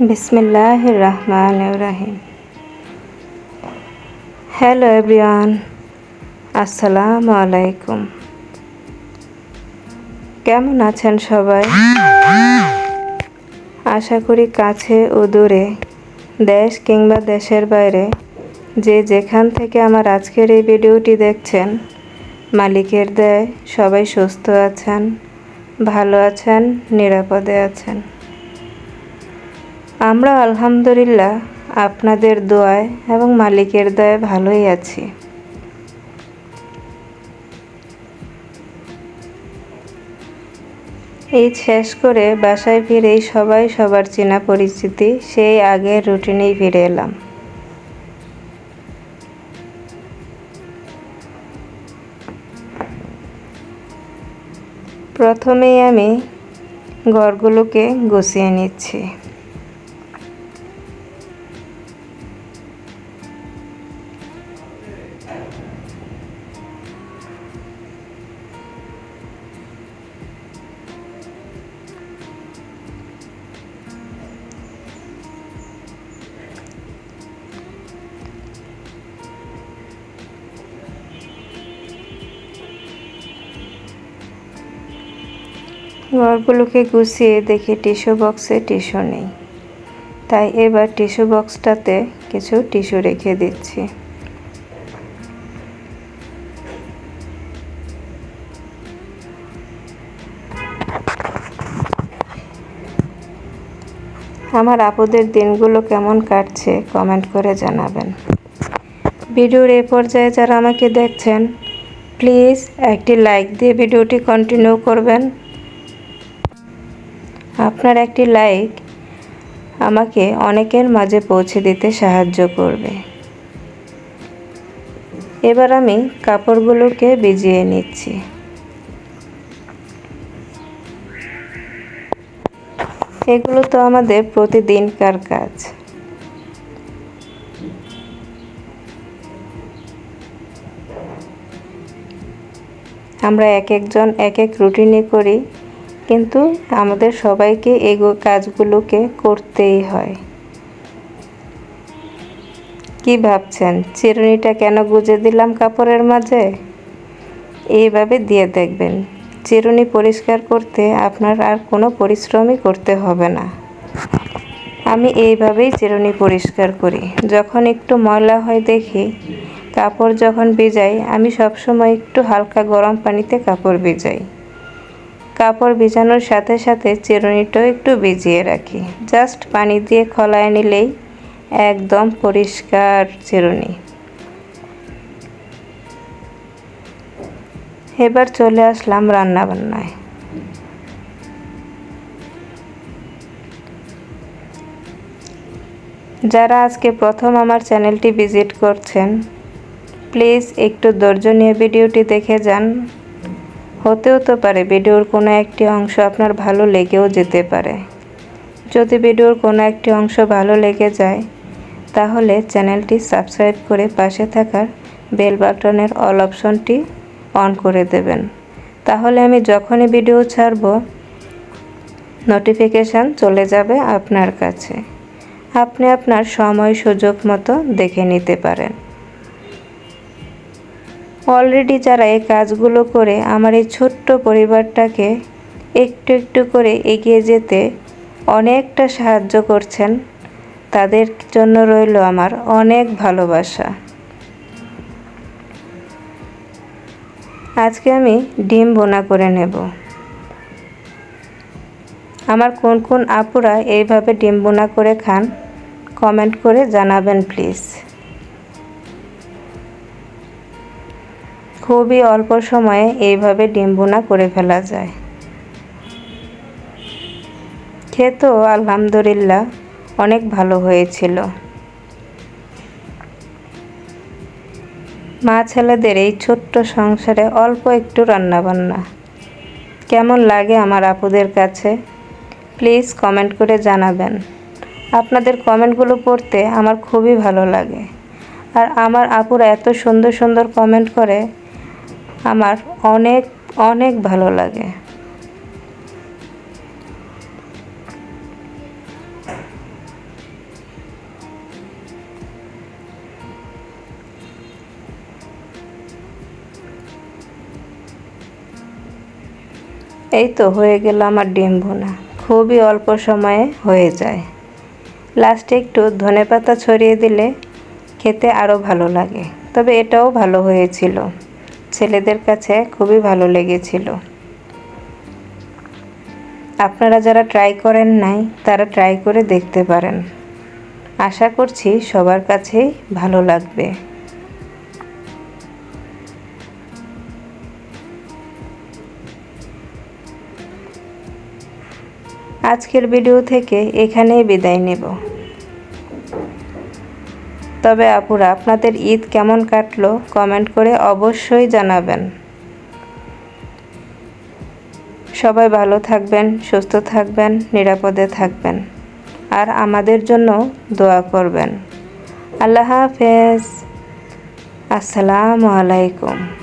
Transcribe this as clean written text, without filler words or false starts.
बिस्मिल्लाहिर रहमानिर रहीम। Hello everyone, আসসালামু আলাইকুম। কেমন আছেন সবাই? আশা করি কাছে ও দূরে, দেশ কিংবা দেশের বাইরে যে যেখান থেকে আমার আজকের এই ভিডিওটি দেখছেন, মালিকের দয়ায় সবাই সুস্থ আছেন, ভালো আছেন, নিরাপদে আছেন। আমরা আলহামদুলিল্লাহ আপনাদের দোয়ায় এবং মালিকের দয়ায় ভালোই আছি। ঈদ শেষ করে বাসায় ফিরেই সবাই সবার চেনা পরিচিতি সেই আগের রুটিনেই ফিরে এলাম। প্রথমেই আমি ঘরগুলোকে গুছিয়ে নিচ্ছি। ঘরগুলোকে গুছিয়ে দেখি টিস্যু বক্সে টিস্যু নেই, তাই এবার টিস্যু বক্সটাতে কিছু টিস্যু রেখে দিচ্ছি। আমার আপুদের দিনগুলো কেমন কাটছে কমেন্ট করে জানাবেন। ভিডিওর এই পর্যায়ে যারা আমাকে দেখছেন, প্লিজ একটি লাইক দিয়ে ভিডিওটি কন্টিনিউ করবেন। আপনার একটি লাইক আমাকে অনেকের মাঝে পৌঁছে দিতে সাহায্য করবে। এবার আমি কাপড়গুলোকে ভিজিয়ে নিচ্ছি। এগুলো তো আমাদের প্রতিদিনকার কাজ। আমরা এক একজন এক এক রুটিনে করি, কিন্তু আমাদের সবাইকে এই কাজগুলোকে করতেই হয়। কি ভাবছেন, চিরুনিটা কেন গুজে দিলাম কাপড়ের মাঝে? এইভাবে দিয়ে দেখবেন, চিরুনি পরিষ্কার করতে আপনার আর কোনো পরিশ্রমই করতে হবে না। আমি এইভাবেই চিরুনি পরিষ্কার করি। যখন একটু ময়লা হয় দেখি, কাপড় যখন ভিজাই, আমি সবসময় একটু হালকা গরম পানিতে কাপড় ভিজাই। কাপড় ভিজানোর সাথে সাথে চিরুনিটাও একটু ভিজিয়ে রাখি। জাস্ট পানি দিয়ে খোলায় নিলেই একদম পরিষ্কার চিরুনি। এবার চলে আসলাম রান্নাবান্নায়। যারা আজকে প্রথম আমার চ্যানেলটি ভিজিট করছেন, প্লিজ একটু ধৈর্য নিয়ে ভিডিওটি দেখে যান। হতেও তো পারে ভিডিওর কোনো একটি অংশ আপনার ভালো লেগেও যেতে পারে। যদি ভিডিওর কোনো একটি অংশ ভালো লেগে যায়, তাহলে চ্যানেলটি সাবস্ক্রাইব করে পাশে থাকার বেল বাটনের অল অপশনটি অন করে দেবেন। তাহলে আমি যখনই ভিডিও ছাড়ব, নোটিফিকেশান চলে যাবে আপনার কাছে। আপনি আপনার সময় সুযোগ মতো দেখে নিতে পারেন। অলরেডি যারা এই কাজগুলো করে আমার এই ছোট্ট পরিবারটাকে একটু একটু করে এগিয়ে যেতে অনেকটা সাহায্য করছেন, তাদের জন্য রইল আমার অনেক ভালোবাসা। আজকে আমি ডিম ভুনা করে নেব। আমার কোন কোন আপুরা এইভাবে ডিম ভুনা করে খান, কমেন্ট করে জানাবেন প্লিজ। খুবই অল্প সময়ে এইভাবে ডিম ভুনা করে ফেলা যায়। খেতেও আলহামদুলিল্লাহ অনেক ভালো হয়েছিল। মা ছেলেদের এই ছোট্ট সংসারে অল্প একটু রান্নাবান্না কেমন লাগে আমার আপুদের কাছে, প্লিজ কমেন্ট করে জানাবেন। আপনাদের কমেন্টগুলো পড়তে আমার খুবই ভালো লাগে। আর আমার আপুরা এত সুন্দর সুন্দর কমেন্ট করে, আমার অনেক অনেক ভালো লাগে। এই তো হয়ে গেল আমার ডিম ভুনা। খুবই অল্প সময়ে হয়ে যায়। লাস্টে একটু ধনেপাতা ছড়িয়ে দিলে খেতে আরও ভালো লাগে। তবে এটাও ভালো হয়েছিল, ছেলেদের কাছে খুবই ভালো লেগেছিল। আপনারা যারা ট্রাই করেন নাই তারা ট্রাই করে দেখতে পারেন। আশা করছি সবার কাছেই ভালো লাগবে। আজকের ভিডিও থেকে এখানেই বিদায় নেব। তবে আপুরা, আপনাদের ঈদ কেমন কাটলো কমেন্ট করে অবশ্যই জানাবেন। সবাই ভালো থাকবেন, সুস্থ থাকবেন, নিরাপদে থাকবেন, আর আমাদের জন্য দোয়া করবেন। আল্লাহ হাফেজ। আসসালামু আলাইকুম।